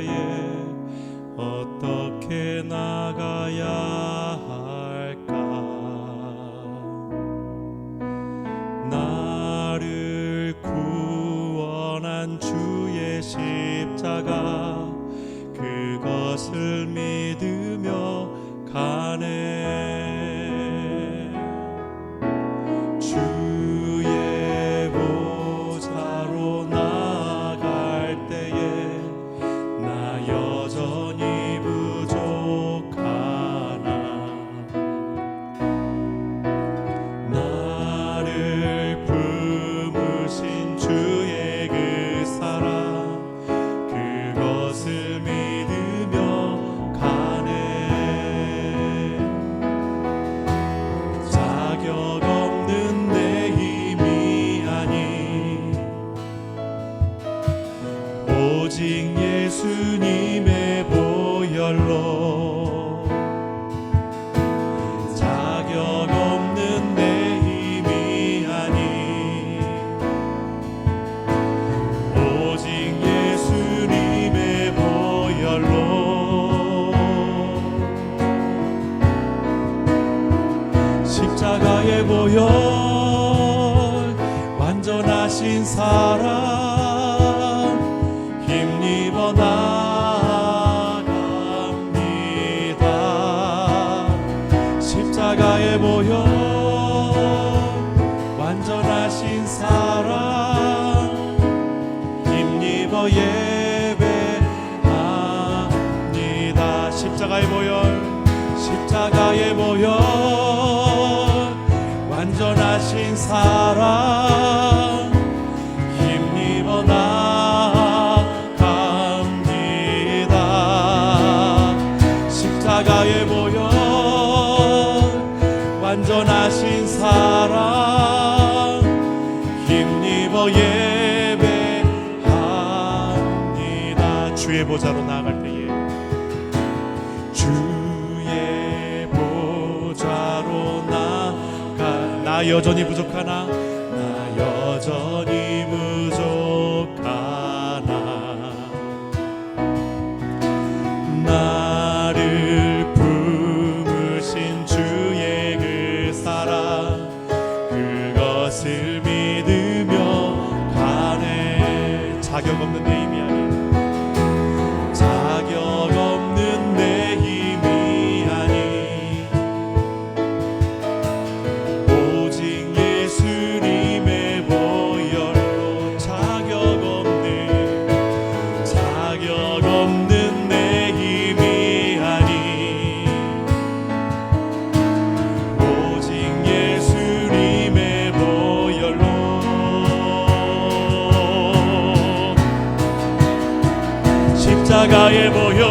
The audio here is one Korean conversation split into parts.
때에 어떻게 나가야 할까? 나를 구원한 주의 십자가 그것을 믿으며 가네. 주의 보좌로 나아갈 때에 나 여전히 부족하나. 나를 품으신 주의 그 사랑 그것을 믿으며 가네. 자격 없는 내 힘이 아닌 오직 예수님의 보혈로. 자격 없는 내 힘이 아닌 오직 예수님의 보혈로. 십자가의 보혈 완전하신 사랑 힘입어 나갑니다. 십자가의 보혈 완전하신 사랑 힘입어 예배합니다. 십자가의 보혈 십자가의 보혈 완전하신 사랑 힘입어 나갑니다. 십자가의 보혈 완전하신 사랑 힘입어 예배합니다. 주의 보좌로 나아갈 때에 주의 보좌로 나 여전히 부족하나. 나 여전히 부족하나. 나를 품으신 주의 그 사랑 그것을 믿으며 가네. 자격 없는 내 힘이 아닌 자격 없는 내 힘이 아닌 오직 예수님의 보혈로. 자격 없는 내 힘이 아닌 오직 예수님의 보혈로. 십자가의 보혈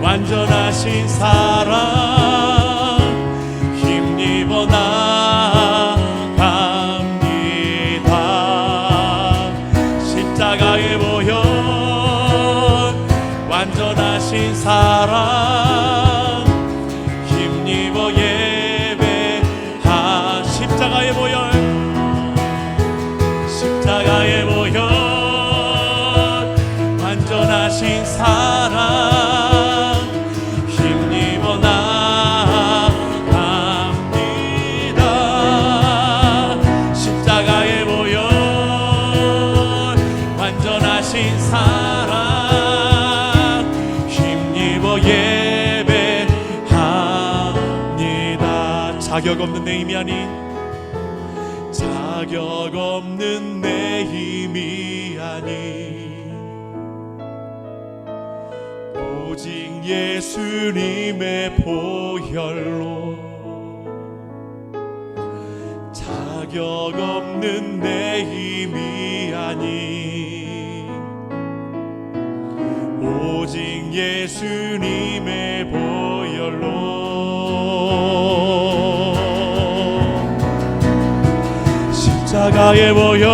완전하신 사랑 힘입어 나갑니다. 십자가의 보혈 완전하신 사랑 힘입어 예배하. 십자가의 보혈 십자가의 보혈 완전하신 사랑 힘입어 나갑니다. 십자가의 보혈 완전하신 사랑 힘입어 예배합니다. 자격 없는 내 힘이 아닌 자격 없는 내 힘이 아닌 오직 예수님의 보혈로. 자격 없는 내 힘이 아닌 오직 예수님의 보혈로. 십자가의 보혈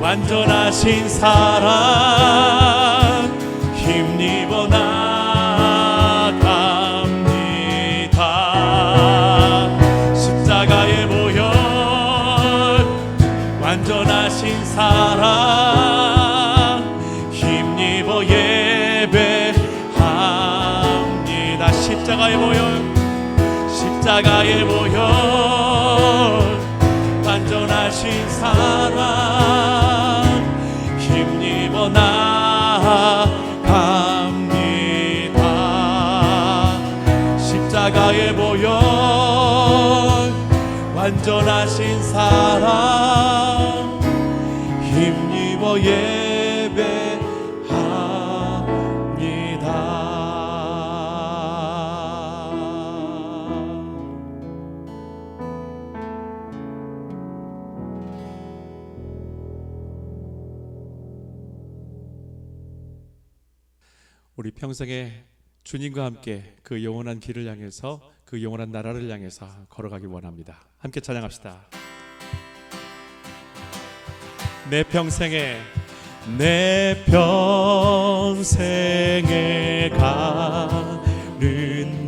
완전하신 사랑 힘입어 나갑니다. 십자가의 보혈 완전하신 사랑 십자가의 보혈 십자가의 보혈 완전하신 사랑 힘입어 나아갑니다. 십자가의 보혈 완전하신 사랑 힘입어 우리 평생에 주님과 함께 그 영원한 길을 향해서 그 영원한 나라를 향해서 걸어가기 원합니다. 함께 찬양합시다. 내 평생에 가는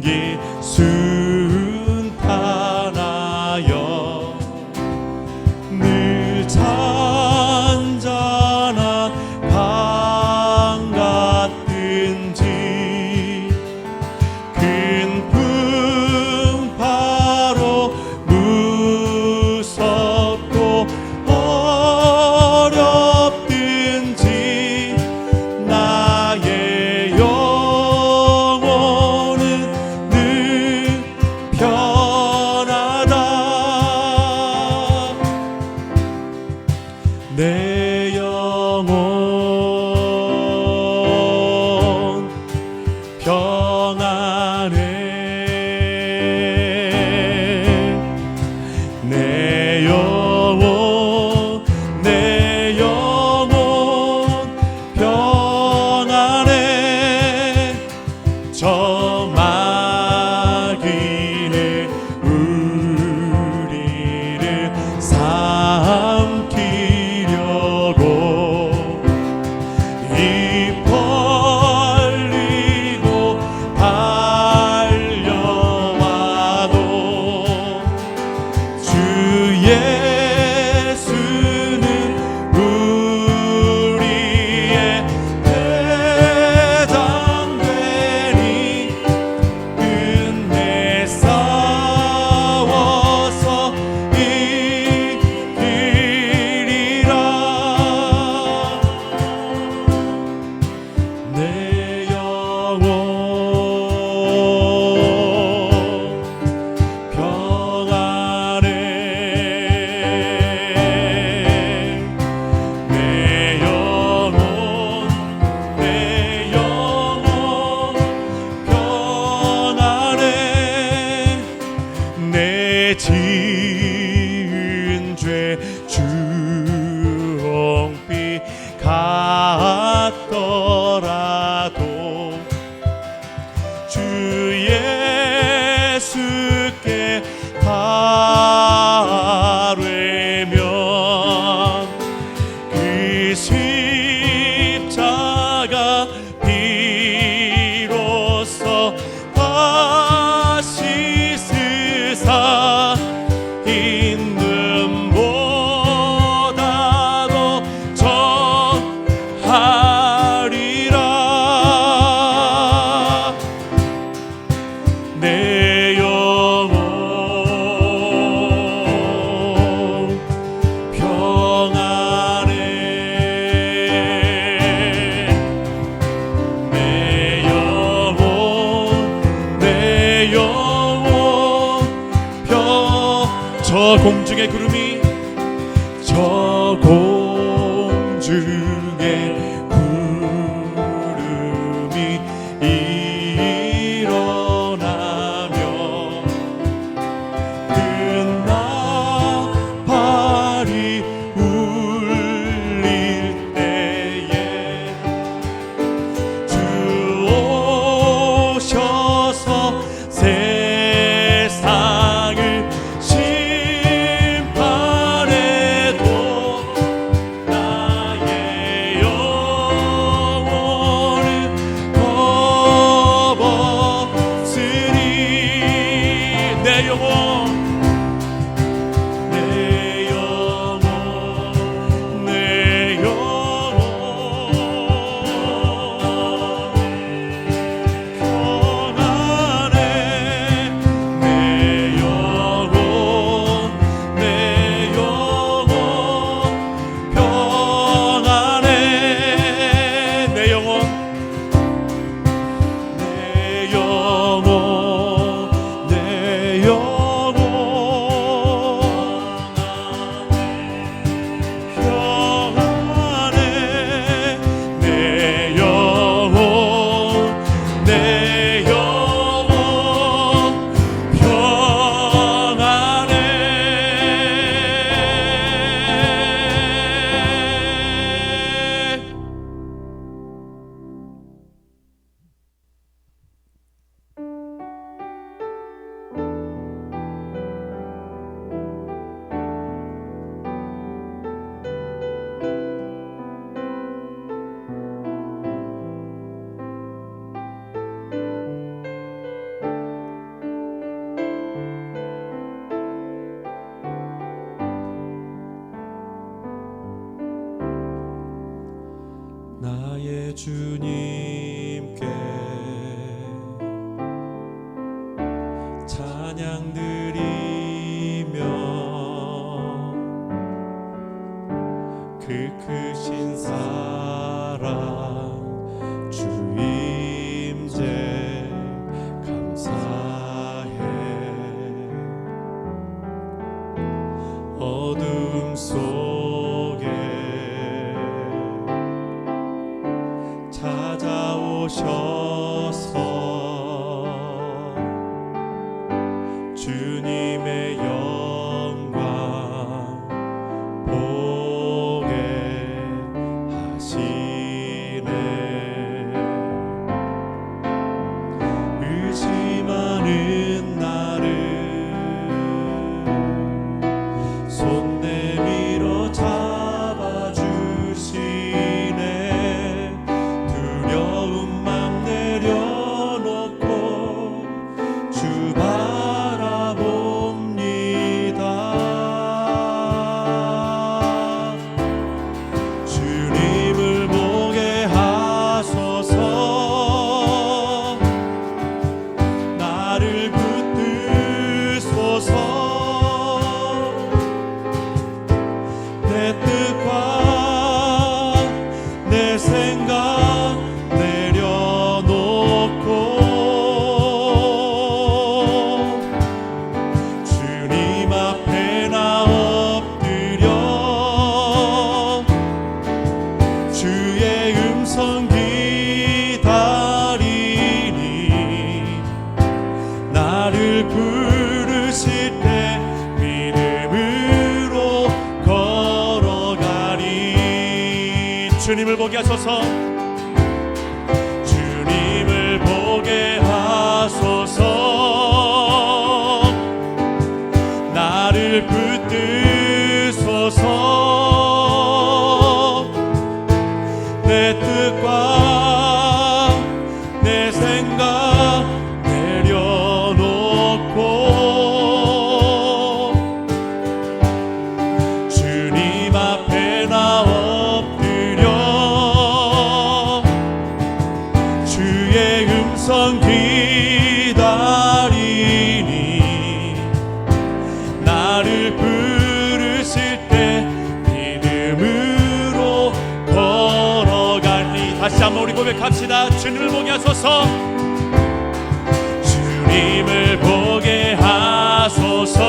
길 순탄하여 늘 잔잔한 밤 같든지 큰 풍파로 무섭고 어렵든지 나의 영혼은 늘 편하다. 내 영혼 평안해. 내 영혼 평안해. 저 마귀는 우리를 삼키려고 입 벌리고 달려와도 주 예수는 우리의 대장되니 끝내 싸워서 이기리라. 내 영혼 평안해. 내 영혼 평안해. 내 지은 죄 주홍빛 같더라도 주 예수께 바르면 그 십자가 비로소 다시 스사 있는보다도 전하리라. 내 영혼 평안해. 내 영혼 저 공중의 구름이 저 공중의 구름이 일어나며 그 나팔이 울릴 때에 주 오셔서 세상을 심판하시리라. 나의 주님께 찬양 드리며 그 크신 사랑 주 임재 감사해. 어둠 속에 찾아오셔서 주님의 영광 보게 하시네. 의심하는 나를 손 내밀어 잡아주시네. 두려운 맘 내려놓고 주 바라봅니다. 주님을 보게 하소서. 나를 붙드소서. 내 뜻과 내 생각 내려놓고 주님 앞에 나 엎드려 주의 음성 기다리니 나를 부르실 때 믿음으로 걸어가리. 주님을 보게 하소서. 주님을 보게 하소서. 나를 붙드소서. 내 뜻과 내 생각 내려놓고 주님 앞에 나 엎드려 주의 음성 기다리니 나를 부르실 때 믿음으로 걸어가니. 다시 한번 우리 고백합시다. 주님을 보게 하소서. 주님을 보게 하소서.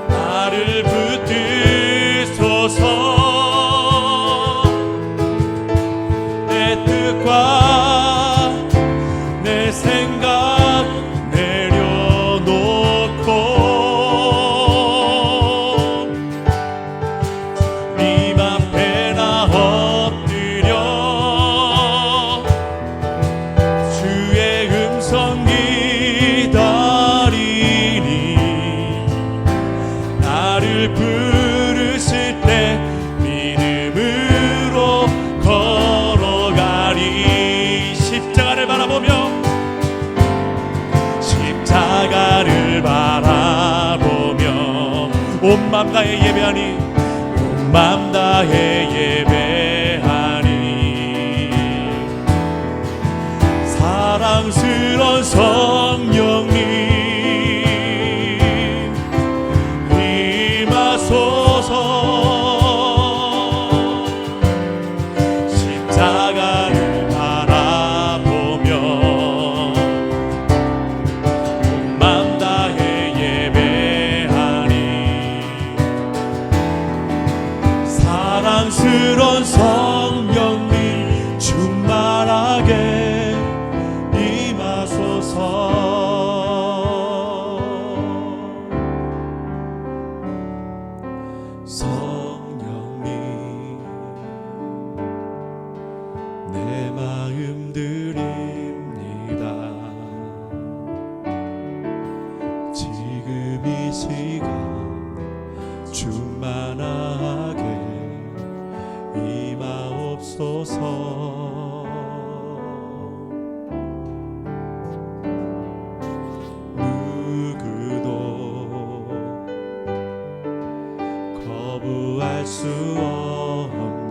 나를 붙드소서. 내 뜻과 내 생각 내려놓고 주님 앞에 나 엎드려 주의 음성 기다리니 나를 부르실 때 믿음으로 걸어가리. 십자가를 바라보며 십자가를 바라보며 온 맘 다해 예배하니 온 맘 다해 예배하니 사랑스러운 성령님 임하소서. 십자가를 바라보며 온 맘 다해 예배하니 사랑스러운 성령님 충만하게 임하소서. 성령님 내 마음 드립니다. 지금 이 시간 충만하게 임하옵소서. 누구도 거부할 수 없는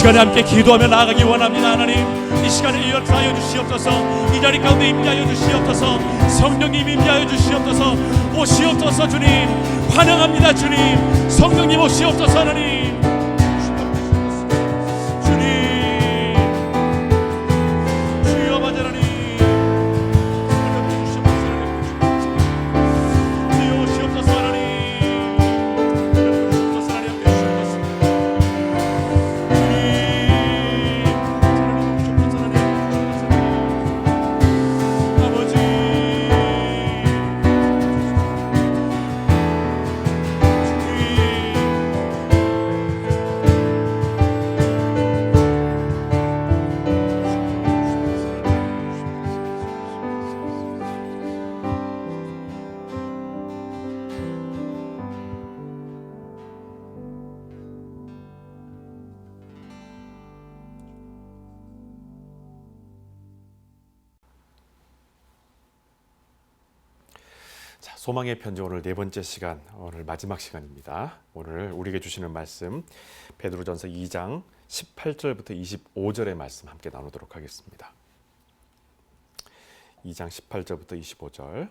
시간에 함께 기도하며 나아가기 원합니다. 하나님, 이 시간에 역사하여 주시옵소서. 이 자리 가운데 임재하여 주시옵소서. 성령님 임재하여 주시옵소서. 오시옵소서. 주님 환영합니다. 주님 성령님 오시옵소서. 하나님 주여 맞으라니 주여 오시옵소서. 하나님 오시옵소서. 하나님 함께 주시옵소서. 자, 소망의 편지 오늘 네 번째 시간, 오늘 마지막 시간입니다. 오늘 우리에게 주시는 말씀 베드로전서 2장 18절부터 25절의 말씀 함께 나누도록 하겠습니다. 2장 18절부터 25절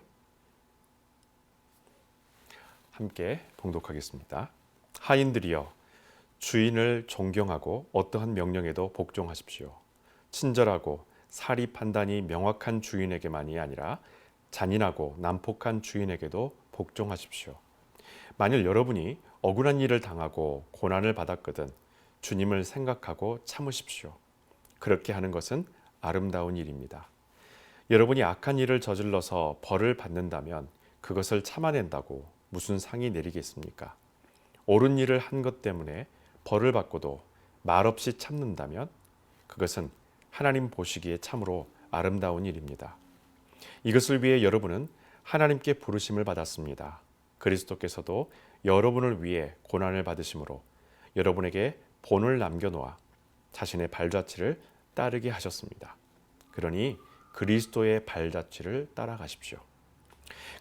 함께 봉독하겠습니다. 하인들이여, 주인을 존경하고 어떠한 명령에도 복종하십시오. 친절하고 사리 판단이 명확한 주인에게만이 아니라 잔인하고 난폭한 주인에게도 복종하십시오. 만일 여러분이 억울한 일을 당하고 고난을 받았거든 주님을 생각하고 참으십시오. 그렇게 하는 것은 아름다운 일입니다. 여러분이 악한 일을 저질러서 벌을 받는다면 그것을 참아낸다고 무슨 상이 내리겠습니까? 옳은 일을 한 것 때문에 벌을 받고도 말없이 참는다면 그것은 하나님 보시기에 참으로 아름다운 일입니다. 이것을 위해 여러분은 하나님께 부르심을 받았습니다. 그리스도께서도 여러분을 위해 고난을 받으심으로 여러분에게 본을 남겨놓아 자신의 발자취를 따르게 하셨습니다. 그러니 그리스도의 발자취를 따라가십시오.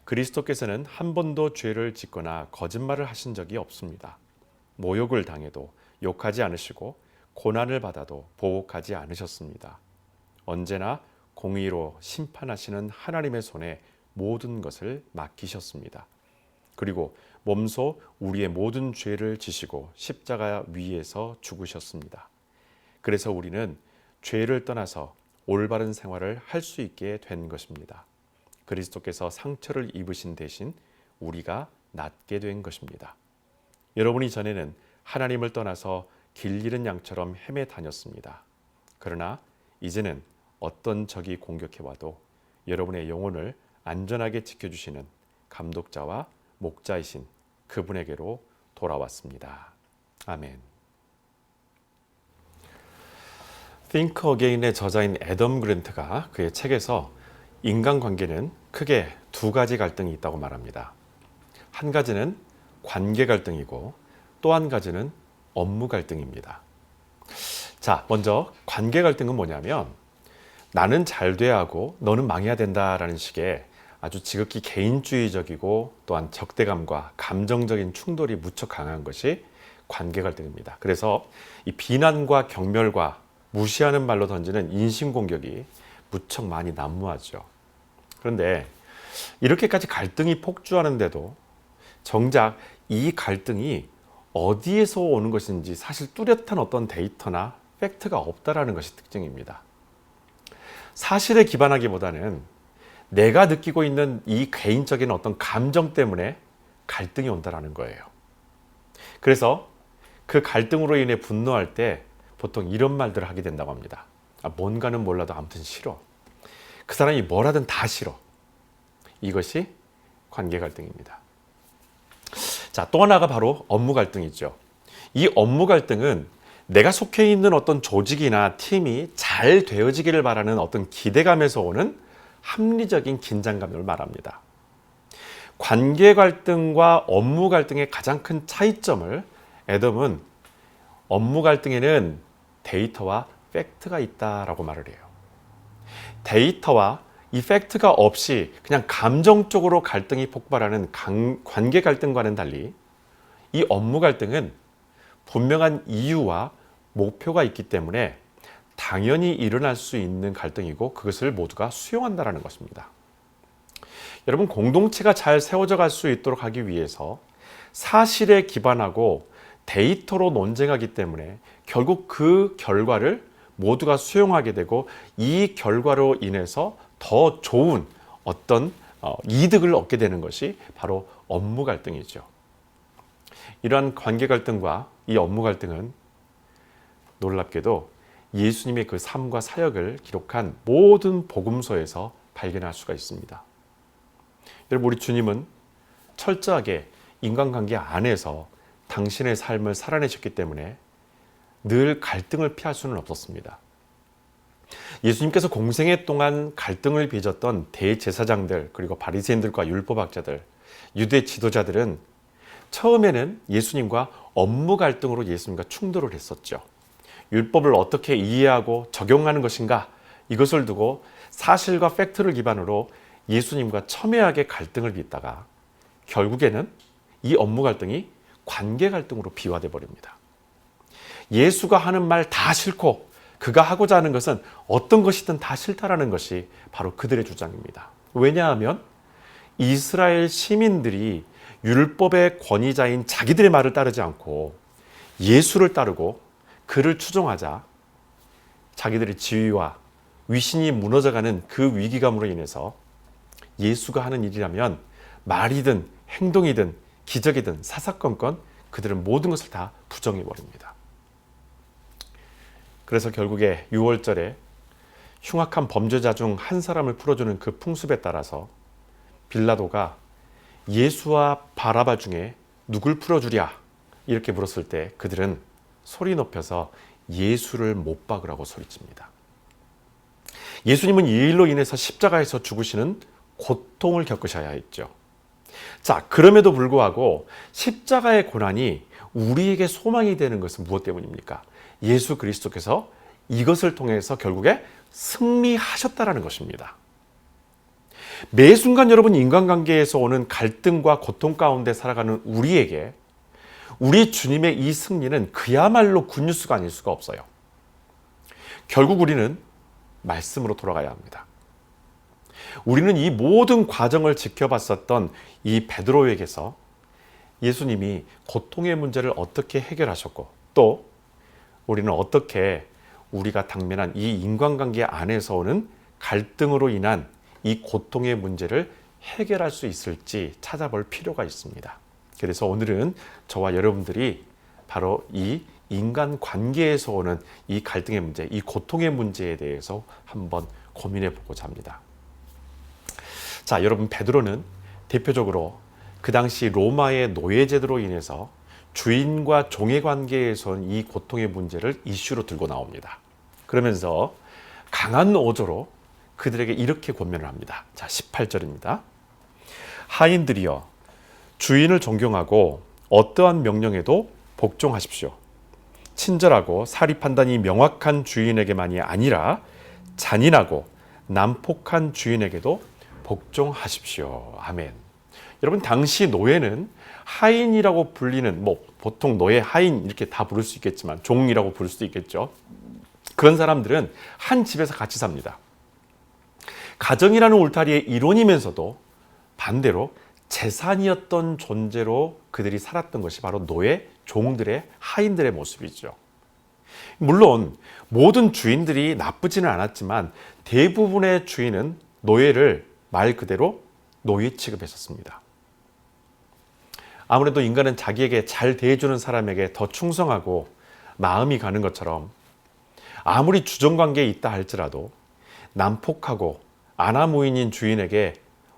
그리스도께서는 한 번도 죄를 짓거나 거짓말을 하신 적이 없습니다. 모욕을 당해도 욕하지 않으시고 고난을 받아도 보복하지 않으셨습니다. 언제나 공의로 심판하시는 하나님의 손에 모든 것을 맡기셨습니다. 그리고 몸소 우리의 모든 죄를 지시고 십자가 위에서 죽으셨습니다. 그래서 우리는 죄를 떠나서 올바른 생활을 할 수 있게 된 것입니다. 그리스도께서 상처를 입으신 대신 우리가 낫게 된 것입니다. 여러분이 전에는 하나님을 떠나서 길 잃은 양처럼 헤매 다녔습니다. 그러나 이제는 어떤 적이 공격해와도 여러분의 영혼을 안전하게 지켜주시는 감독자와 목자이신 그분에게로 돌아왔습니다. 아멘. Think Again의 저자인 애덤 그랜트가 그의 책에서 인간관계는 크게 두 가지 갈등이 있다고 말합니다. 한 가지는 관계 갈등이고 또 한 가지는 업무 갈등입니다. 자, 먼저 관계 갈등은 뭐냐면 나는 잘 돼야 하고 너는 망해야 된다라는 식의 아주 지극히 개인주의적이고 또한 적대감과 감정적인 충돌이 무척 강한 것이 관계 갈등입니다. 그래서 이 비난과 경멸과 무시하는 말로 던지는 인신공격이 무척 많이 난무하죠. 그런데 이렇게까지 갈등이 폭주하는데도 정작 이 갈등이 어디에서 오는 것인지 사실 뚜렷한 어떤 데이터나 팩트가 없다라는 것이 특징입니다. 사실에 기반하기보다는 내가 느끼고 있는 이 개인적인 어떤 감정 때문에 갈등이 온다라는 거예요. 그래서 그 갈등으로 인해 분노할 때 보통 이런 말들을 하게 된다고 합니다. 뭔가는 몰라도 아무튼 싫어. 그 사람이 뭘 하든 다 싫어. 이것이 관계 갈등입니다. 자, 또 하나가 바로 업무 갈등이죠. 이 업무 갈등은 내가 속해 있는 어떤 조직이나 팀이 잘 되어지기를 바라는 어떤 기대감에서 오는 합리적인 긴장감을 말합니다. 관계 갈등과 업무 갈등의 가장 큰 차이점을 애덤은 업무 갈등에는 데이터와 팩트가 있다라고 말을 해요. 데이터와 이 팩트가 없이 그냥 감정적으로 갈등이 폭발하는 관계 갈등과는 달리 이 업무 갈등은 분명한 이유와 목표가 있기 때문에 당연히 일어날 수 있는 갈등이고 그것을 모두가 수용한다는 것입니다. 여러분, 공동체가 잘 세워져 갈 수 있도록 하기 위해서 사실에 기반하고 데이터로 논쟁하기 때문에 결국 그 결과를 모두가 수용하게 되고 이 결과로 인해서 더 좋은 어떤 이득을 얻게 되는 것이 바로 업무 갈등이죠. 이러한 관계 갈등과 이 업무 갈등은 놀랍게도 예수님의 그 삶과 사역을 기록한 모든 복음서에서 발견할 수가 있습니다. 여러분, 우리 주님은 철저하게 인간관계 안에서 당신의 삶을 살아내셨기 때문에 늘 갈등을 피할 수는 없었습니다. 예수님께서 공생애 동안 갈등을 빚었던 대제사장들, 그리고 바리새인들과 율법학자들, 유대 지도자들은 처음에는 예수님과 업무 갈등으로 예수님과 충돌을 했었죠. 율법을 어떻게 이해하고 적용하는 것인가, 이것을 두고 사실과 팩트를 기반으로 예수님과 첨예하게 갈등을 빚다가 결국에는 이 업무 갈등이 관계 갈등으로 비화돼 버립니다. 예수가 하는 말 다 싫고 그가 하고자 하는 것은 어떤 것이든 다 싫다라는 것이 바로 그들의 주장입니다. 왜냐하면 이스라엘 시민들이 율법의 권위자인 자기들의 말을 따르지 않고 예수를 따르고 그를 추종하자 자기들의 지위와 위신이 무너져가는 그 위기감으로 인해서 예수가 하는 일이라면 말이든 행동이든 기적이든 사사건건 그들은 모든 것을 다 부정해버립니다. 그래서 결국에 6월절에 흉악한 범죄자 중 한 사람을 풀어주는 그 풍습에 따라서 빌라도가 예수와 바라바 중에 누굴 풀어주랴 이렇게 물었을 때 그들은 소리 높여서 예수를 못 박으라고 소리칩니다. 예수님은 이 일로 인해서 십자가에서 죽으시는 고통을 겪으셔야 했죠. 자, 그럼에도 불구하고 십자가의 고난이 우리에게 소망이 되는 것은 무엇 때문입니까? 예수 그리스도께서 이것을 통해서 결국에 승리하셨다라는 것입니다. 매 순간 여러분, 인간관계에서 오는 갈등과 고통 가운데 살아가는 우리에게 우리 주님의 이 승리는 그야말로 굿뉴스가 아닐 수가 없어요. 결국 우리는 말씀으로 돌아가야 합니다. 우리는 이 모든 과정을 지켜봤었던 이 베드로에게서 예수님이 고통의 문제를 어떻게 해결하셨고 또 우리는 어떻게 우리가 당면한 이 인간관계 안에서 오는 갈등으로 인한 이 고통의 문제를 해결할 수 있을지 찾아볼 필요가 있습니다. 그래서 오늘은 저와 여러분들이 바로 이 인간관계에서 오는 이 갈등의 문제, 이 고통의 문제에 대해서 한번 고민해 보고자 합니다. 자, 여러분, 베드로는 대표적으로 그 당시 로마의 노예제도로 인해서 주인과 종의 관계에서 온 이 고통의 문제를 이슈로 들고 나옵니다. 그러면서 강한 어조로 그들에게 이렇게 권면을 합니다. 자, 18절입니다. 하인들이여, 주인을 존경하고 어떠한 명령에도 복종하십시오. 친절하고 사리 판단이 명확한 주인에게만이 아니라 잔인하고 난폭한 주인에게도 복종하십시오. 아멘. 여러분, 당시 노예는 하인이라고 불리는, 보통 노예, 하인 이렇게 다 부를 수 있겠지만 종이라고 부를 수도 있겠죠. 그런 사람들은 한 집에서 같이 삽니다. 가정이라는 울타리의 일원이면서도 반대로 재산이었던 존재로 그들이 살았던 것이 바로 노예, 종들의, 하인들의 모습이죠. 물론 모든 주인들이 나쁘지는 않았지만 대부분의 주인은 노예를 말 그대로 노예 취급했었습니다. 아무래도 인간은 자기에게 잘 대해주는 사람에게 더 충성하고 마음이 가는 것처럼 아무리 주정관계에 있다 할지라도 난폭하고 아나무인인 주인에게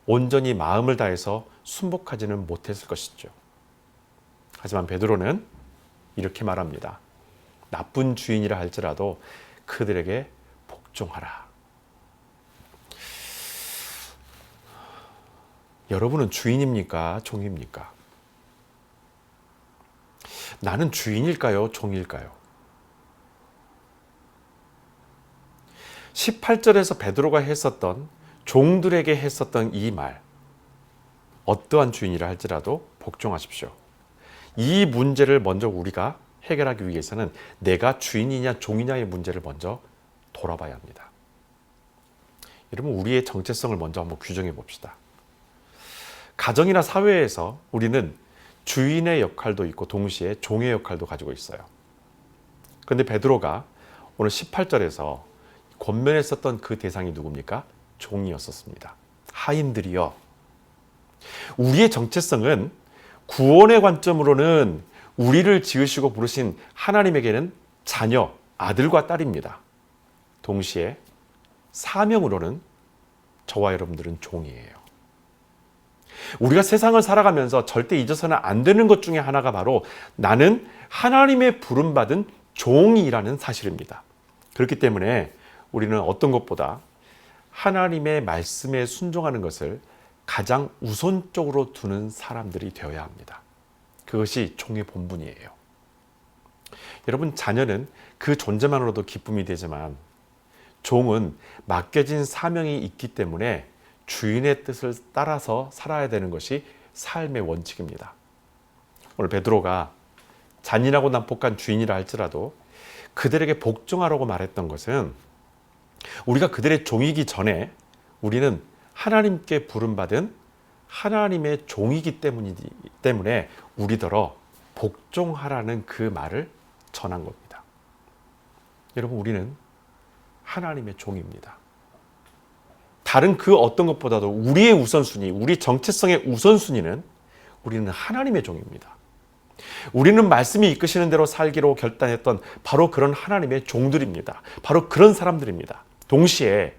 온전히 마음을 다해서 순복하지는 못했을 것이죠. 하지만 베드로는 이렇게 말합니다. 나쁜 주인이라 할지라도 그들에게 복종하라. 여러분은 주인입니까? 종입니까? 나는 주인일까요? 종일까요? 18절에서 베드로가 했었던, 종들에게 했었던 이 말, 어떠한 주인이라 할지라도 복종하십시오. 이 문제를 먼저 우리가 해결하기 위해서는 내가 주인이냐 종이냐의 문제를 먼저 돌아봐야 합니다. 여러분, 우리의 정체성을 먼저 한번 규정해 봅시다. 가정이나 사회에서 우리는 주인의 역할도 있고 동시에 종의 역할도 가지고 있어요. 그런데 베드로가 오늘 18절에서 권면했었던 그 대상이 누굽니까? 종이었었습니다. 하인들이여. 우리의 정체성은 구원의 관점으로는 우리를 지으시고 부르신 하나님에게는 자녀, 아들과 딸입니다. 동시에 사명으로는 저와 여러분들은 종이에요. 우리가 세상을 살아가면서 절대 잊어서는 안 되는 것 중에 하나가 바로 나는 하나님의 부름받은 종이라는 사실입니다. 그렇기 때문에 우리는 어떤 것보다 하나님의 말씀에 순종하는 것을 가장 우선적으로 두는 사람들이 되어야 합니다. 그것이 종의 본분이에요. 여러분, 자녀는 그 존재만으로도 기쁨이 되지만 종은 맡겨진 사명이 있기 때문에 주인의 뜻을 따라서 살아야 되는 것이 삶의 원칙입니다. 오늘 베드로가 잔인하고 난폭한 주인이라 할지라도 그들에게 복종하라고 말했던 것은 우리가 그들의 종이기 전에 우리는 하나님께 부름받은 하나님의 종이기 때문에 우리더러 복종하라는 그 말을 전한 겁니다. 여러분, 우리는 하나님의 종입니다. 다른 그 어떤 것보다도 우리의 우선순위, 우리 정체성의 우선순위는 우리는 하나님의 종입니다. 우리는 말씀이 이끄시는 대로 살기로 결단했던 바로 그런 하나님의 종들입니다. 바로 그런 사람들입니다. 동시에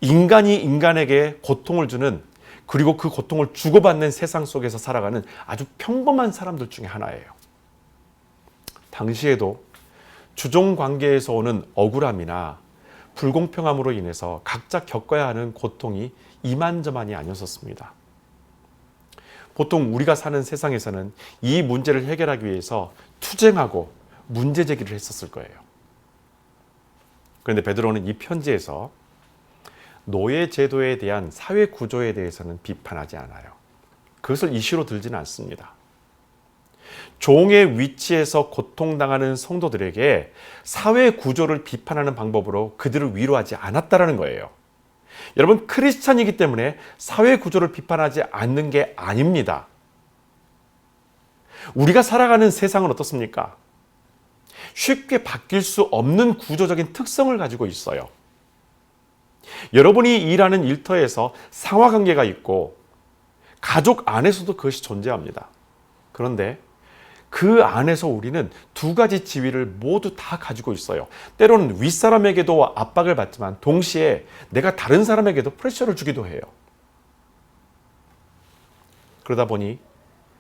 인간이 인간에게 고통을 주는, 그리고 그 고통을 주고받는 세상 속에서 살아가는 아주 평범한 사람들 중에 하나예요. 당시에도 주종 관계에서 오는 억울함이나 불공평함으로 인해서 각자 겪어야 하는 고통이 이만저만이 아니었습니다. 보통 우리가 사는 세상에서는 이 문제를 해결하기 위해서 투쟁하고 문제 제기를 했었을 거예요. 그런데 베드로는 이 편지에서 노예 제도에 대한 사회 구조에 대해서는 비판하지 않아요. 그것을 이슈로 들지는 않습니다. 종의 위치에서 고통당하는 성도들에게 사회 구조를 비판하는 방법으로 그들을 위로하지 않았다라는 거예요. 여러분, 크리스찬이기 때문에 사회 구조를 비판하지 않는 게 아닙니다. 우리가 살아가는 세상은 어떻습니까? 쉽게 바뀔 수 없는 구조적인 특성을 가지고 있어요. 여러분이 일하는 일터에서 상하관계가 있고 가족 안에서도 그것이 존재합니다. 그런데 그 안에서 우리는 두 가지 지위를 모두 다 가지고 있어요. 때로는 윗사람에게도 압박을 받지만 동시에 내가 다른 사람에게도 프레셔를 주기도 해요. 그러다 보니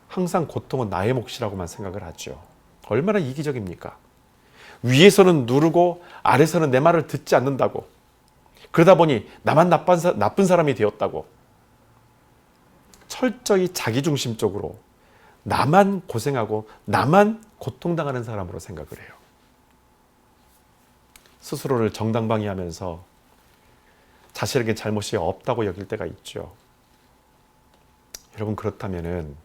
항상 고통은 나의 몫이라고만 생각을 하죠. 얼마나 이기적입니까? 위에서는 누르고 아래서는 내 말을 듣지 않는다고. 그러다 보니 나만 나쁜 사람이 되었다고. 철저히 자기중심적으로 나만 고생하고 나만 고통당하는 사람으로 생각을 해요. 스스로를 정당방위하면서 자신에게 잘못이 없다고 여길 때가 있죠. 여러분, 그렇다면은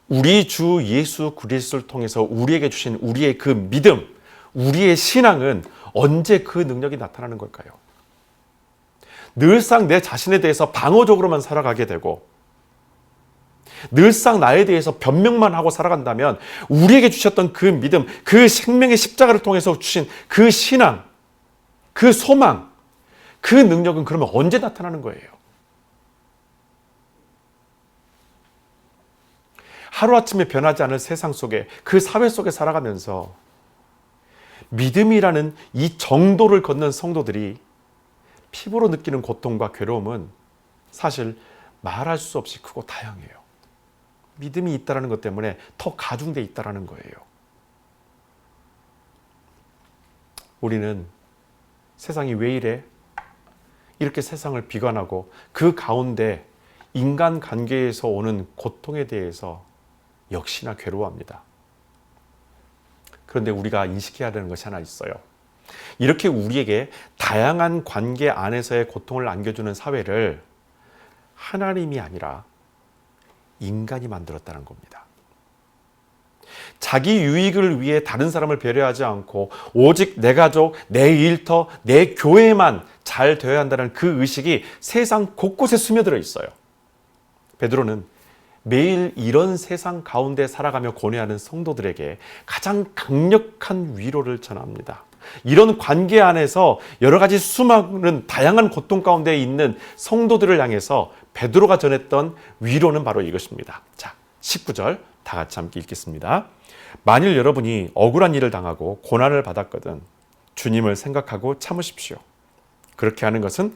우리 주 예수 그리스도를 통해서 우리에게 주신 우리의 그 믿음, 우리의 신앙은 언제 그 능력이 나타나는 걸까요? 늘상 내 자신에 대해서 방어적으로만 살아가게 되고 늘상 나에 대해서 변명만 하고 살아간다면 우리에게 주셨던 그 믿음, 그 생명의 십자가를 통해서 주신 그 신앙, 그 소망, 그 능력은 그러면 언제 나타나는 거예요? 하루아침에 변하지 않을 세상 속에, 그 사회 속에 살아가면서 믿음이라는 이 정도를 걷는 성도들이 피부로 느끼는 고통과 괴로움은 사실 말할 수 없이 크고 다양해요. 믿음이 있다는 것 때문에 더 가중되어 있다는 거예요. 우리는 세상이 왜 이래? 이렇게 세상을 비관하고 그 가운데 인간관계에서 오는 고통에 대해서 역시나 괴로워합니다. 그런데 우리가 인식해야 되는 것이 하나 있어요. 이렇게 우리에게 다양한 관계 안에서의 고통을 안겨주는 사회를 하나님이 아니라 인간이 만들었다는 겁니다. 자기 유익을 위해 다른 사람을 배려하지 않고 오직 내 가족, 내 일터, 내 교회만 잘 되어야 한다는 그 의식이 세상 곳곳에 스며들어 있어요. 베드로는 매일 이런 세상 가운데 살아가며 고뇌하는 성도들에게 가장 강력한 위로를 전합니다. 이런 관계 안에서 여러 가지 수많은 다양한 고통 가운데 있는 성도들을 향해서 베드로가 전했던 위로는 바로 이것입니다. 자, 19절 다 같이 함께 읽겠습니다. 만일 여러분이 억울한 일을 당하고 고난을 받았거든 주님을 생각하고 참으십시오. 그렇게 하는 것은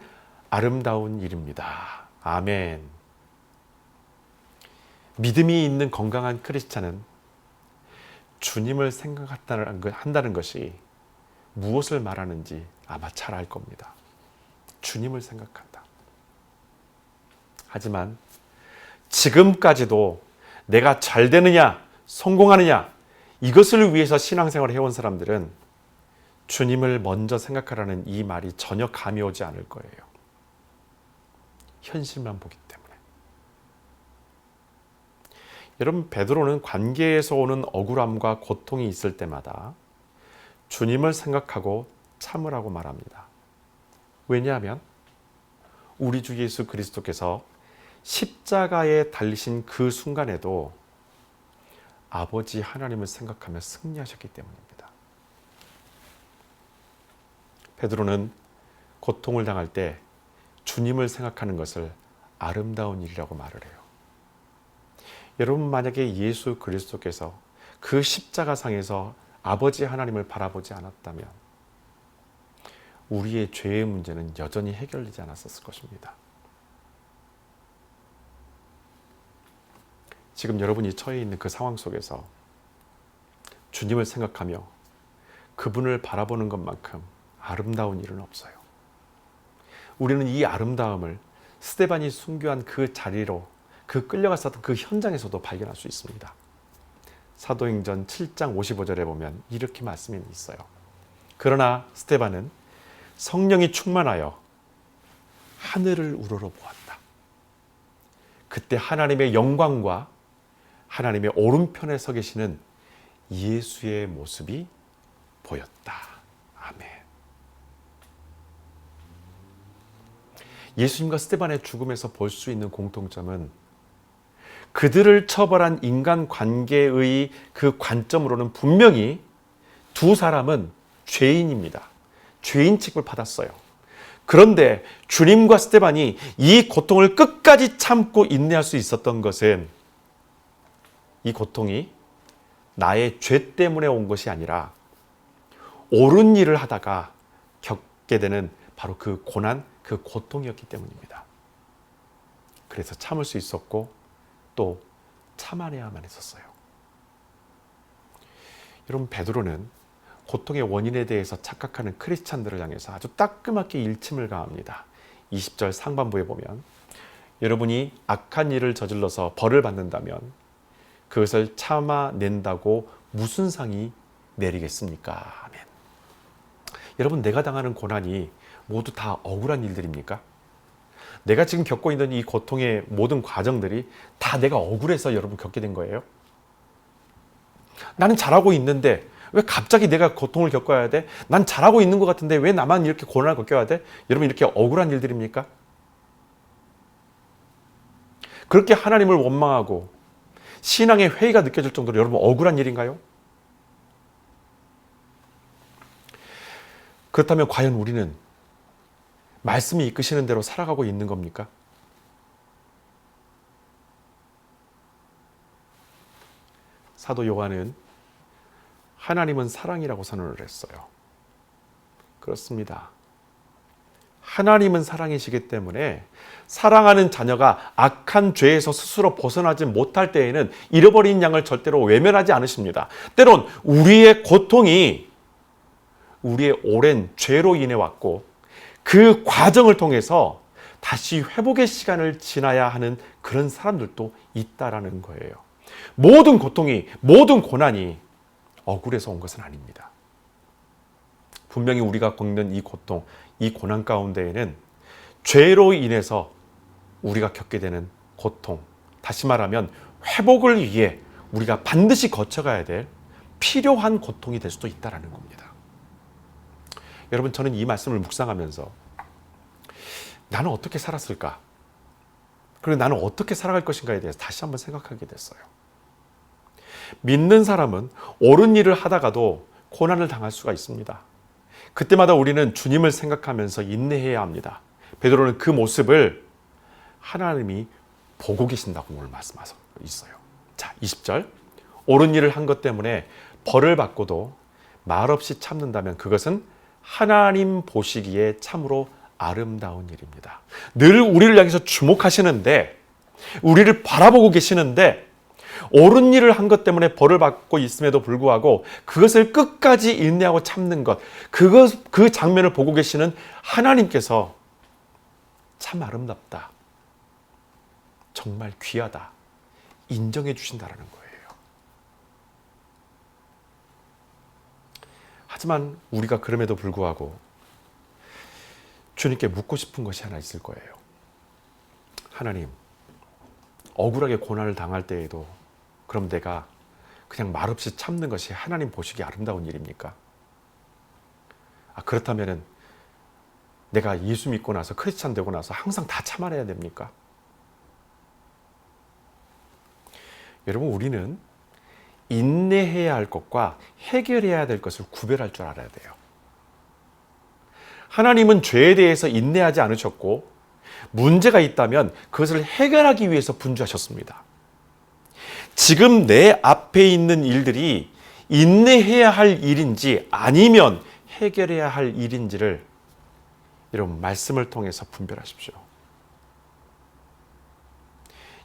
아름다운 일입니다. 아멘. 믿음이 있는 건강한 크리스찬은 주님을 생각한다는 것이 무엇을 말하는지 아마 잘 알 겁니다. 주님을 생각한다. 하지만 지금까지도 내가 잘 되느냐, 성공하느냐 이것을 위해서 신앙생활을 해온 사람들은 주님을 먼저 생각하라는 이 말이 전혀 감이 오지 않을 거예요. 현실만 보기 때문에. 여러분, 베드로는 관계에서 오는 억울함과 고통이 있을 때마다 주님을 생각하고 참으라고 말합니다. 왜냐하면 우리 주 예수 그리스도께서 십자가에 달리신 그 순간에도 아버지 하나님을 생각하며 승리하셨기 때문입니다. 베드로는 고통을 당할 때 주님을 생각하는 것을 아름다운 일이라고 말을 해요. 여러분, 만약에 예수 그리스도께서 그 십자가상에서 아버지 하나님을 바라보지 않았다면 우리의 죄의 문제는 여전히 해결되지 않았을 것입니다. 지금 여러분이 처해 있는 그 상황 속에서 주님을 생각하며 그분을 바라보는 것만큼 아름다운 일은 없어요. 우리는 이 아름다움을 스데반이 순교한 그 자리로 그 끌려갔었던 그 현장에서도 발견할 수 있습니다. 사도행전 7장 55절에 보면 이렇게 말씀이 있어요. 그러나 스데반은 성령이 충만하여 하늘을 우러러보았다. 그때 하나님의 영광과 하나님의 오른편에 서 계시는 예수의 모습이 보였다. 아멘. 예수님과 스데반의 죽음에서 볼 수 있는 공통점은 그들을 처벌한 인간관계의 그 관점으로는 분명히 두 사람은 죄인입니다. 죄인 취급을 받았어요. 그런데 주님과 스데반이 이 고통을 끝까지 참고 인내할 수 있었던 것은 이 고통이 나의 죄 때문에 온 것이 아니라 옳은 일을 하다가 겪게 되는 바로 그 고난, 그 고통이었기 때문입니다. 그래서 참을 수 있었고 또 참아내야만 했었어요. 여러분, 베드로는 고통의 원인에 대해서 착각하는 크리스찬들을 향해서 아주 따끔하게 일침을 가합니다. 20절 상반부에 보면 여러분이 악한 일을 저질러서 벌을 받는다면 그것을 참아낸다고 무슨 상이 내리겠습니까? 아멘. 여러분, 내가 당하는 고난이 모두 다 억울한 일들입니까? 내가 지금 겪고 있는 이 고통의 모든 과정들이 다 내가 억울해서 여러분 겪게 된 거예요? 나는 잘하고 있는데 왜 갑자기 내가 고통을 겪어야 돼? 난 잘하고 있는 것 같은데 왜 나만 이렇게 고난을 겪어야 돼? 여러분, 이렇게 억울한 일들입니까? 그렇게 하나님을 원망하고 신앙의 회의가 느껴질 정도로 여러분 억울한 일인가요? 그렇다면 과연 우리는 말씀이 이끄시는 대로 살아가고 있는 겁니까? 사도 요한은 하나님은 사랑이라고 선언을 했어요. 그렇습니다. 하나님은 사랑이시기 때문에 사랑하는 자녀가 악한 죄에서 스스로 벗어나지 못할 때에는 잃어버린 양을 절대로 외면하지 않으십니다. 때론 우리의 고통이 우리의 오랜 죄로 인해 왔고 그 과정을 통해서 다시 회복의 시간을 지나야 하는 그런 사람들도 있다라는 거예요. 모든 고통이, 모든 고난이 억울해서 온 것은 아닙니다. 분명히 우리가 겪는 이 고통, 이 고난 가운데에는 죄로 인해서 우리가 겪게 되는 고통, 다시 말하면 회복을 위해 우리가 반드시 거쳐가야 될 필요한 고통이 될 수도 있다는 겁니다. 여러분, 저는 이 말씀을 묵상하면서 나는 어떻게 살았을까? 그리고 나는 어떻게 살아갈 것인가에 대해서 다시 한번 생각하게 됐어요. 믿는 사람은 옳은 일을 하다가도 고난을 당할 수가 있습니다. 그때마다 우리는 주님을 생각하면서 인내해야 합니다. 베드로는 그 모습을 하나님이 보고 계신다고 오늘 말씀하고 있어요. 자, 20절. 옳은 일을 한 것 때문에 벌을 받고도 말없이 참는다면 그것은 하나님 보시기에 참으로 아름다운 일입니다. 늘 우리를 향해서 주목하시는데, 우리를 바라보고 계시는데, 옳은 일을 한 것 때문에 벌을 받고 있음에도 불구하고 그것을 끝까지 인내하고 참는 것, 그 장면을 보고 계시는 하나님께서 참 아름답다, 정말 귀하다, 인정해 주신다라는 거예요. 하지만 우리가 그럼에도 불구하고 주님께 묻고 싶은 것이 하나 있을 거예요. 하나님, 억울하게 고난을 당할 때에도 그럼 내가 그냥 말없이 참는 것이 하나님 보시기에 아름다운 일입니까? 그렇다면은 내가 예수 믿고 나서 크리스찬 되고 나서 항상 다 참아내야 됩니까? 여러분, 우리는 인내해야 할 것과 해결해야 될 것을 구별할 줄 알아야 돼요. 하나님은 죄에 대해서 인내하지 않으셨고 문제가 있다면 그것을 해결하기 위해서 분주하셨습니다. 지금 내 앞에 있는 일들이 인내해야 할 일인지 아니면 해결해야 할 일인지를 여러분 말씀을 통해서 분별하십시오.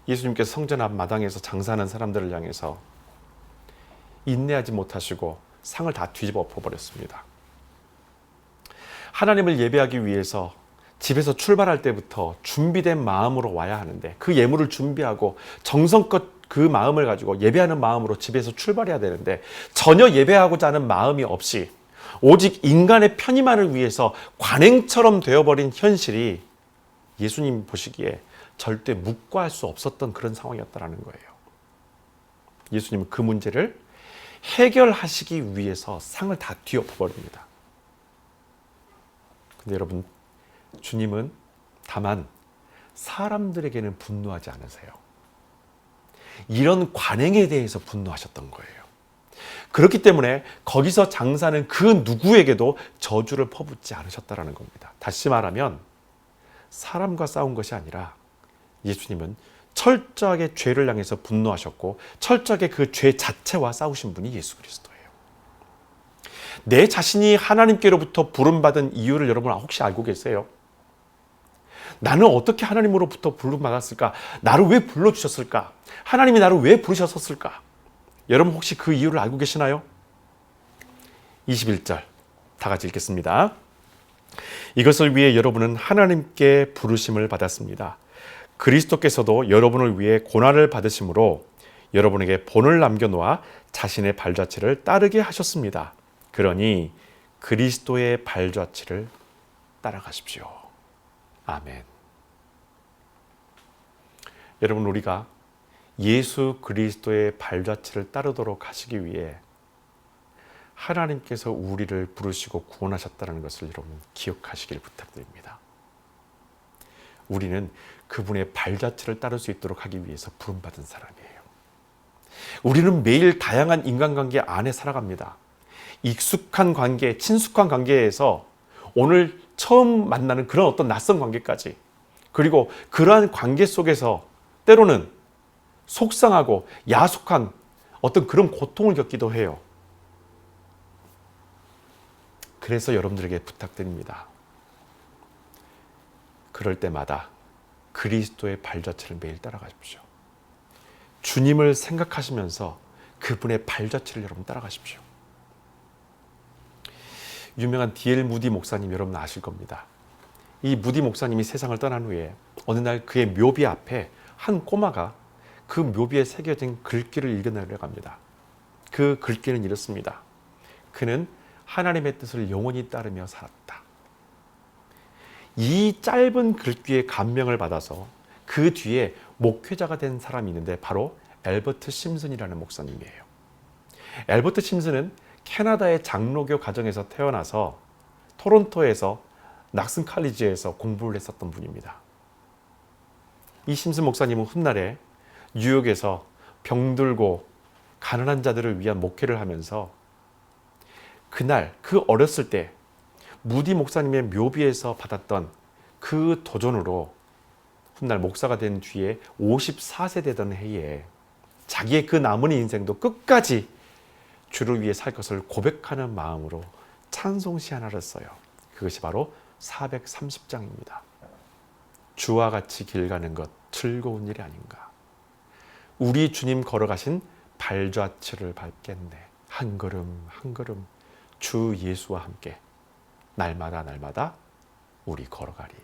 예수님께서 성전 앞 마당에서 장사하는 사람들을 향해서 인내하지 못하시고 상을 다 뒤집어 엎어버렸습니다. 하나님을 예배하기 위해서 집에서 출발할 때부터 준비된 마음으로 와야 하는데 그 예물을 준비하고 정성껏 그 마음을 가지고 예배하는 마음으로 집에서 출발해야 되는데 전혀 예배하고자 하는 마음이 없이 오직 인간의 편의만을 위해서 관행처럼 되어버린 현실이 예수님 보시기에 절대 묵과할 수 없었던 그런 상황이었다는 거예요. 예수님은 그 문제를 해결하시기 위해서 상을 다 뒤엎어버립니다. 근데 여러분, 주님은 다만 사람들에게는 분노하지 않으세요. 이런 관행에 대해서 분노하셨던 거예요. 그렇기 때문에 거기서 장사는 그 누구에게도 저주를 퍼붓지 않으셨다는 겁니다. 다시 말하면 사람과 싸운 것이 아니라 예수님은 철저하게 죄를 향해서 분노하셨고 철저하게 그 죄 자체와 싸우신 분이 예수 그리스도예요. 내 자신이 하나님께로부터 부름받은 이유를 여러분 혹시 알고 계세요? 나는 어떻게 하나님으로부터 부름받았을까? 나를 왜 불러주셨을까? 하나님이 나를 왜 부르셨을까? 여러분 혹시 그 이유를 알고 계시나요? 21절 다 같이 읽겠습니다. 이것을 위해 여러분은 하나님께 부르심을 받았습니다. 그리스도께서도 여러분을 위해 고난을 받으심으로 여러분에게 본을 남겨놓아 자신의 발자취를 따르게 하셨습니다. 그러니 그리스도의 발자취를 따라가십시오. 아멘. 여러분, 우리가 예수 그리스도의 발자취를 따르도록 하시기 위해 하나님께서 우리를 부르시고 구원하셨다는 것을 여러분 기억하시길 부탁드립니다. 우리는 그분의 발자취를 따를 수 있도록 하기 위해서 부름받은 사람이에요. 우리는 매일 다양한 인간관계 안에 살아갑니다. 익숙한 관계, 친숙한 관계에서 오늘 처음 만나는 그런 어떤 낯선 관계까지, 그리고 그러한 관계 속에서 때로는 속상하고 야속한 어떤 그런 고통을 겪기도 해요. 그래서 여러분들에게 부탁드립니다. 그럴 때마다 그리스도의 발자취를 매일 따라가십시오. 주님을 생각하시면서 그분의 발자취를 여러분 따라가십시오. 유명한 D.L. 무디 목사님 여러분 아실 겁니다. 이 무디 목사님이 세상을 떠난 후에 어느 날 그의 묘비 앞에 한 꼬마가 그 묘비에 새겨진 글귀를 읽어내려갑니다. 그 글귀는 이렇습니다. 그는 하나님의 뜻을 영원히 따르며 살았다. 이 짧은 글귀에 감명을 받아서 그 뒤에 목회자가 된 사람이 있는데 바로 엘버트 심슨이라는 목사님이에요. 엘버트 심슨은 캐나다의 장로교 가정에서 태어나서 토론토에서 낙슨 칼리지에서 공부를 했었던 분입니다. 이 심슨 목사님은 훗날에 뉴욕에서 병들고 가난한 자들을 위한 목회를 하면서 그날 그 어렸을 때 무디 목사님의 묘비에서 받았던 그 도전으로 훗날 목사가 된 뒤에 54세 되던 해에 자기의 그 남은 인생도 끝까지 주를 위해 살 것을 고백하는 마음으로 찬송시 하나를 써요. 그것이 바로 430장입니다. 주와 같이 길 가는 것 즐거운 일이 아닌가. 우리 주님 걸어가신 발자취를 밟겠네. 한 걸음 한 걸음 주 예수와 함께 날마다 날마다 우리 걸어가리.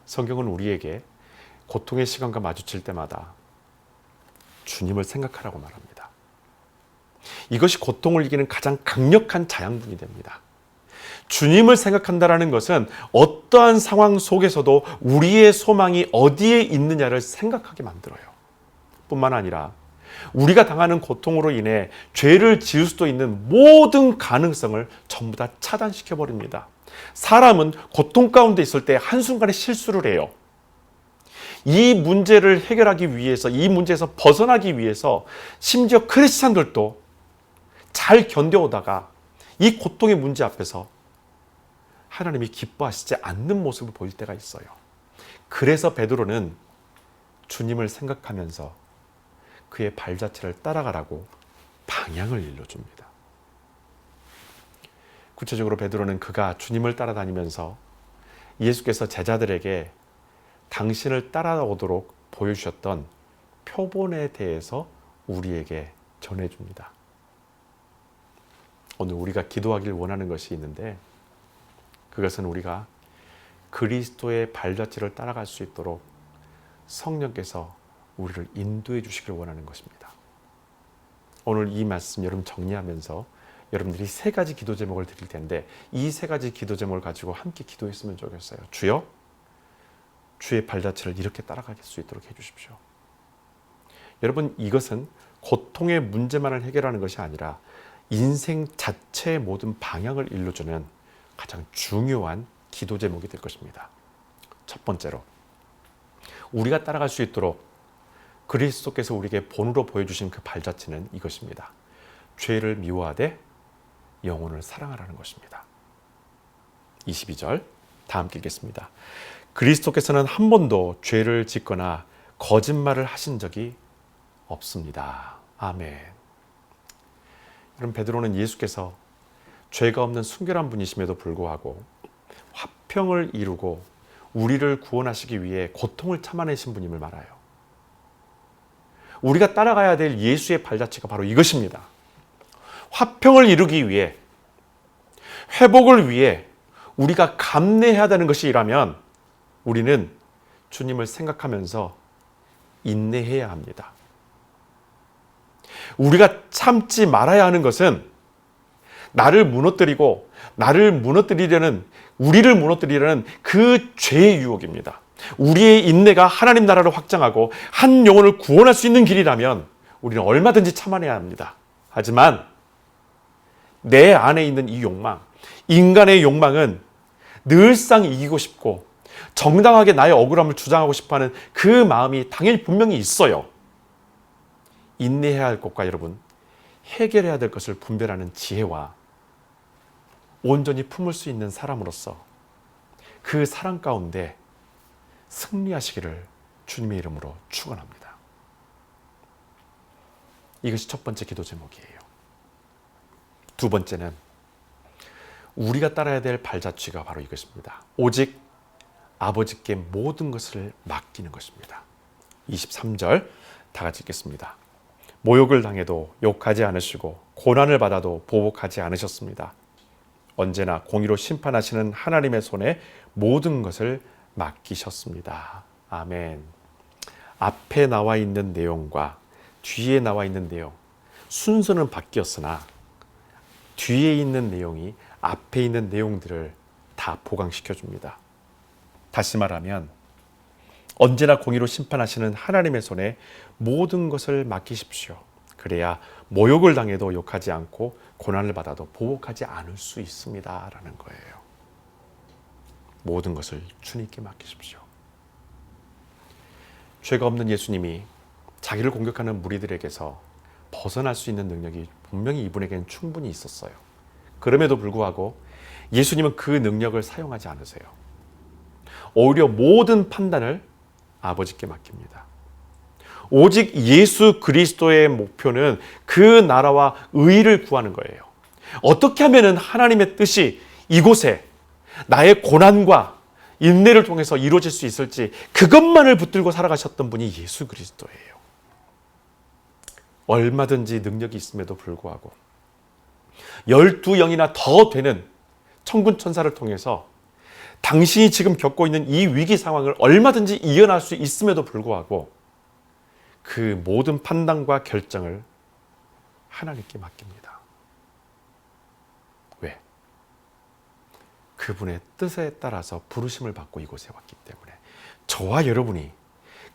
성경은 우리에게 고통의 시간과 마주칠 때마다 주님을 생각하라고 말합니다. 이것이 고통을 이기는 가장 강력한 자양분이 됩니다. 주님을 생각한다는 것은 어떠한 상황 속에서도 우리의 소망이 어디에 있느냐를 생각하게 만들어요. 뿐만 아니라 우리가 당하는 고통으로 인해 죄를 지을 수도 있는 모든 가능성을 전부 다 차단시켜버립니다. 사람은 고통 가운데 있을 때 한순간에 실수를 해요. 이 문제를 해결하기 위해서, 이 문제에서 벗어나기 위해서 심지어 크리스찬들도 잘 견뎌오다가 이 고통의 문제 앞에서 하나님이 기뻐하시지 않는 모습을 보일 때가 있어요. 그래서 베드로는 주님을 생각하면서 그의 발자취를 따라가라고 방향을 일러줍니다. 구체적으로 베드로는 그가 주님을 따라다니면서 예수께서 제자들에게 당신을 따라오도록 보여주셨던 표본에 대해서 우리에게 전해줍니다. 오늘 우리가 기도하길 원하는 것이 있는데 그것은 우리가 그리스도의 발자취를 따라갈 수 있도록 성령께서 우리를 인도해 주시길 원하는 것입니다. 오늘 이 말씀 여러분 정리하면서 여러분들이 세 가지 기도 제목을 드릴 텐데 이 세 가지 기도 제목을 가지고 함께 기도했으면 좋겠어요. 주여, 주의 발자취를 이렇게 따라갈 수 있도록 해주십시오. 여러분, 이것은 고통의 문제만을 해결하는 것이 아니라 인생 자체의 모든 방향을 일러주는 가장 중요한 기도 제목이 될 것입니다. 첫 번째로, 우리가 따라갈 수 있도록 그리스도께서 우리에게 본으로 보여주신 그 발자취는 이것입니다. 죄를 미워하되 영혼을 사랑하라는 것입니다. 22절 다 함께 읽겠습니다. 그리스도께서는 한 번도 죄를 짓거나 거짓말을 하신 적이 없습니다. 아멘. 여러분, 베드로는 예수께서 죄가 없는 순결한 분이심에도 불구하고 화평을 이루고 우리를 구원하시기 위해 고통을 참아내신 분임을 말아요. 우리가 따라가야 될 예수의 발자취가 바로 이것입니다. 화평을 이루기 위해, 회복을 위해 우리가 감내해야 되는 것이라면 우리는 주님을 생각하면서 인내해야 합니다. 우리가 참지 말아야 하는 것은 나를 무너뜨리고 우리를 무너뜨리려는 그 죄의 유혹입니다. 우리의 인내가 하나님 나라를 확장하고 한 영혼을 구원할 수 있는 길이라면 우리는 얼마든지 참아내야 합니다. 하지만 내 안에 있는 이 욕망, 인간의 욕망은 늘상 이기고 싶고 정당하게 나의 억울함을 주장하고 싶어하는 그 마음이 당연히 분명히 있어요. 인내해야 할 것과 여러분, 해결해야 될 것을 분별하는 지혜와 온전히 품을 수 있는 사람으로서 그 사랑 가운데 승리하시기를 주님의 이름으로 축원합니다. 이것이 첫 번째 기도 제목이에요. 두 번째는 우리가 따라야 될 발자취가 바로 이것입니다. 오직 아버지께 모든 것을 맡기는 것입니다. 23절 다 같이 읽겠습니다. 모욕을 당해도 욕하지 않으시고 고난을 받아도 보복하지 않으셨습니다. 언제나 공의로 심판하시는 하나님의 손에 모든 것을 맡기셨습니다. 아멘. 앞에 나와 있는 내용과 뒤에 나와 있는 내용, 순서는 바뀌었으나 뒤에 있는 내용이 앞에 있는 내용들을 다 보강시켜 줍니다. 다시 말하면 언제나 공의로 심판하시는 하나님의 손에 모든 것을 맡기십시오. 그래야 모욕을 당해도 욕하지 않고 고난을 받아도 보복하지 않을 수 있습니다. 라는 거예요. 모든 것을 주님께 맡기십시오. 죄가 없는 예수님이 자기를 공격하는 무리들에게서 벗어날 수 있는 능력이 분명히 이분에게는 충분히 있었어요. 그럼에도 불구하고 예수님은 그 능력을 사용하지 않으세요. 오히려 모든 판단을 아버지께 맡깁니다. 오직 예수 그리스도의 목표는 그 나라와 의를 구하는 거예요. 어떻게 하면 하나님의 뜻이 이곳에 나의 고난과 인내를 통해서 이루어질 수 있을지 그것만을 붙들고 살아가셨던 분이 예수 그리스도예요. 얼마든지 능력이 있음에도 불구하고 12영이나 더 되는 천군 천사를 통해서 당신이 지금 겪고 있는 이 위기 상황을 얼마든지 이겨낼 수 있음에도 불구하고 그 모든 판단과 결정을 하나님께 맡깁니다. 왜? 그분의 뜻에 따라서 부르심을 받고 이곳에 왔기 때문에 저와 여러분이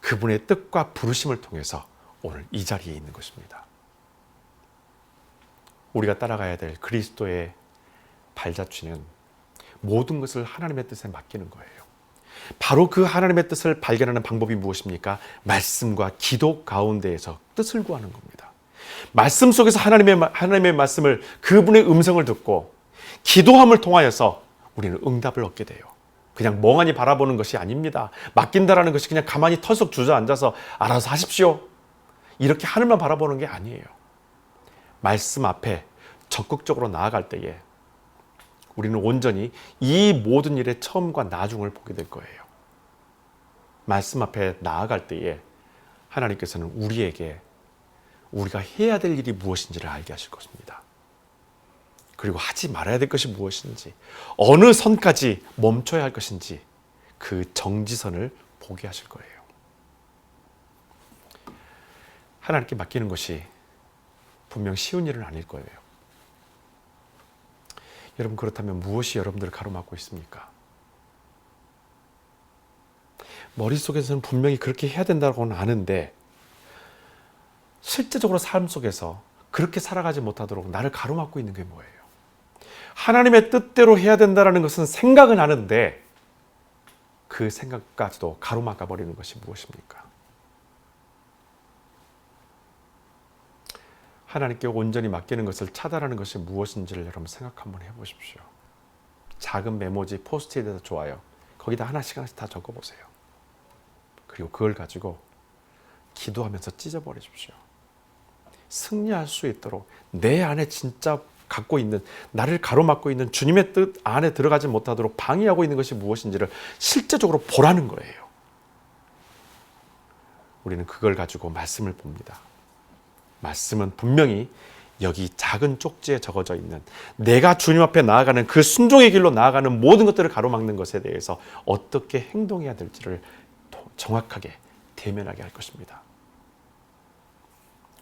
그분의 뜻과 부르심을 통해서 오늘 이 자리에 있는 것입니다. 우리가 따라가야 될 그리스도의 발자취는 모든 것을 하나님의 뜻에 맡기는 거예요. 바로 그 하나님의 뜻을 발견하는 방법이 무엇입니까? 말씀과 기도 가운데에서 뜻을 구하는 겁니다. 말씀 속에서 하나님의 말씀을, 그분의 음성을 듣고 기도함을 통하여서 우리는 응답을 얻게 돼요. 그냥 멍하니 바라보는 것이 아닙니다. 맡긴다라는 것이 그냥 가만히 털썩 주저앉아서 알아서 하십시오, 이렇게 하늘만 바라보는 게 아니에요. 말씀 앞에 적극적으로 나아갈 때에 우리는 온전히 이 모든 일의 처음과 나중을 보게 될 거예요. 말씀 앞에 나아갈 때에 하나님께서는 우리에게 우리가 해야 될 일이 무엇인지를 알게 하실 것입니다. 그리고 하지 말아야 될 것이 무엇인지, 어느 선까지 멈춰야 할 것인지 그 정지선을 보게 하실 거예요. 하나님께 맡기는 것이 분명 쉬운 일은 아닐 거예요. 여러분, 그렇다면 무엇이 여러분들을 가로막고 있습니까? 머릿속에서는 분명히 그렇게 해야 된다고는 아는데 실제적으로 삶 속에서 그렇게 살아가지 못하도록 나를 가로막고 있는 게 뭐예요? 하나님의 뜻대로 해야 된다는 것은 생각은 하는데 그 생각까지도 가로막아 버리는 것이 무엇입니까? 하나님께 온전히 맡기는 것을 차단하는 것이 무엇인지를 여러분 생각 한번 해보십시오. 작은 메모지, 포스트잇에다 좋아요. 거기다 하나씩 다 적어보세요. 그리고 그걸 가지고 기도하면서 찢어버리십시오. 승리할 수 있도록 내 안에 진짜 갖고 있는, 나를 가로막고 있는 주님의 뜻 안에 들어가지 못하도록 방해하고 있는 것이 무엇인지를 실제적으로 보라는 거예요. 우리는 그걸 가지고 말씀을 봅니다. 말씀은 분명히 여기 작은 쪽지에 적어져 있는 내가 주님 앞에 나아가는 그 순종의 길로 나아가는 모든 것들을 가로막는 것에 대해서 어떻게 행동해야 될지를 정확하게 대면하게 할 것입니다.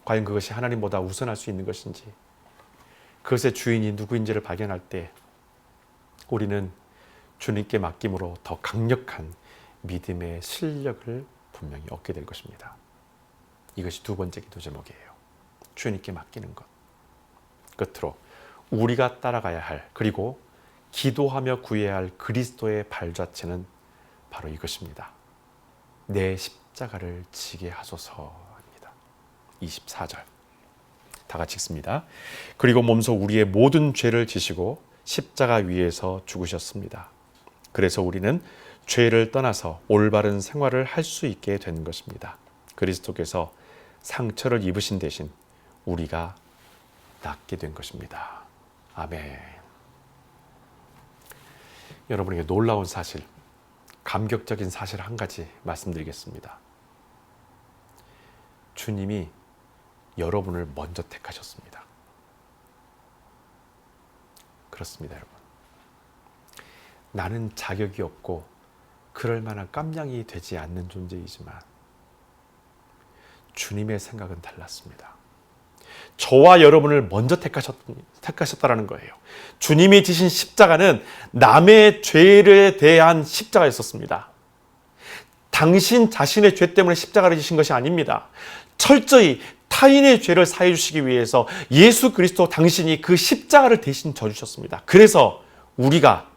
과연 그것이 하나님보다 우선할 수 있는 것인지, 그것의 주인이 누구인지를 발견할 때 우리는 주님께 맡김으로 더 강력한 믿음의 실력을 분명히 얻게 될 것입니다. 이것이 두 번째 기도 제목이에요. 주님께 맡기는 것. 끝으로 우리가 따라가야 할, 그리고 기도하며 구해야 할 그리스도의 발자취는 바로 이것입니다. 내 십자가를 지게 하소서입니다. 24절 다 같이 읽습니다. 그리고 몸소 우리의 모든 죄를 지시고 십자가 위에서 죽으셨습니다. 그래서 우리는 죄를 떠나서 올바른 생활을 할 수 있게 된 것입니다. 그리스도께서 상처를 입으신 대신 우리가 낫게 된 것입니다. 아멘. 여러분에게 놀라운 사실, 감격적인 사실 한 가지 말씀드리겠습니다. 주님이 여러분을 먼저 택하셨습니다. 그렇습니다, 여러분. 나는 자격이 없고 그럴 만한 깜냥이 되지 않는 존재이지만 주님의 생각은 달랐습니다. 저와 여러분을 먼저 택하셨다라는 거예요. 주님이 지신 십자가는 남의 죄에 대한 십자가였었습니다. 당신 자신의 죄 때문에 십자가를 지신 것이 아닙니다. 철저히 타인의 죄를 사해 주시기 위해서 예수 그리스도 당신이 그 십자가를 대신 져주셨습니다. 그래서 우리가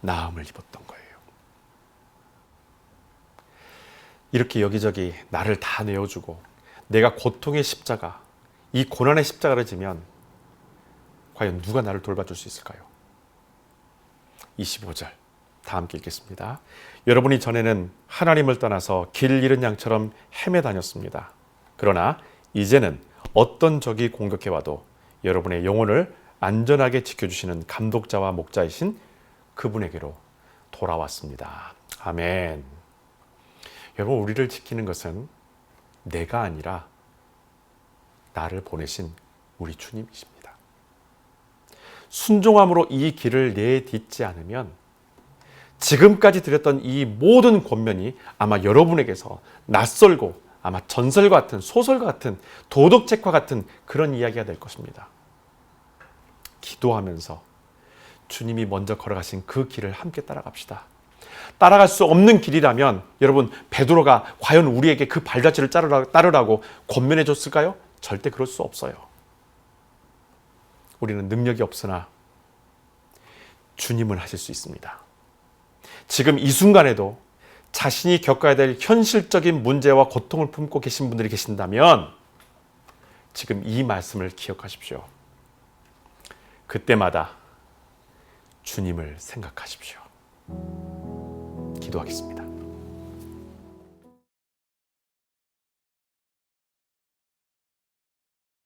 나음을 입었던 거예요. 이렇게 여기저기 나를 다 내어주고 내가 고통의 십자가, 이 고난의 십자가를 지면 과연 누가 나를 돌봐줄 수 있을까요? 25절 다 함께 읽겠습니다. 여러분이 전에는 하나님을 떠나서 길 잃은 양처럼 헤매 다녔습니다. 그러나 이제는 어떤 적이 공격해와도 여러분의 영혼을 안전하게 지켜주시는 감독자와 목자이신 그분에게로 돌아왔습니다. 아멘. 여러분, 우리를 지키는 것은 내가 아니라 나를 보내신 우리 주님이십니다. 순종함으로 이 길을 내딛지 않으면 지금까지 드렸던 이 모든 권면이 아마 여러분에게서 낯설고 아마 전설과 같은, 소설과 같은, 도덕책과 같은 그런 이야기가 될 것입니다. 기도하면서 주님이 먼저 걸어가신 그 길을 함께 따라갑시다. 따라갈 수 없는 길이라면 여러분, 베드로가 과연 우리에게 그 발자취를 따르라고 권면해 줬을까요? 절대 그럴 수 없어요. 우리는 능력이 없으나 주님은 하실 수 있습니다. 지금 이 순간에도 자신이 겪어야 될 현실적인 문제와 고통을 품고 계신 분들이 계신다면 지금 이 말씀을 기억하십시오. 그때마다 주님을 생각하십시오. 기도하겠습니다.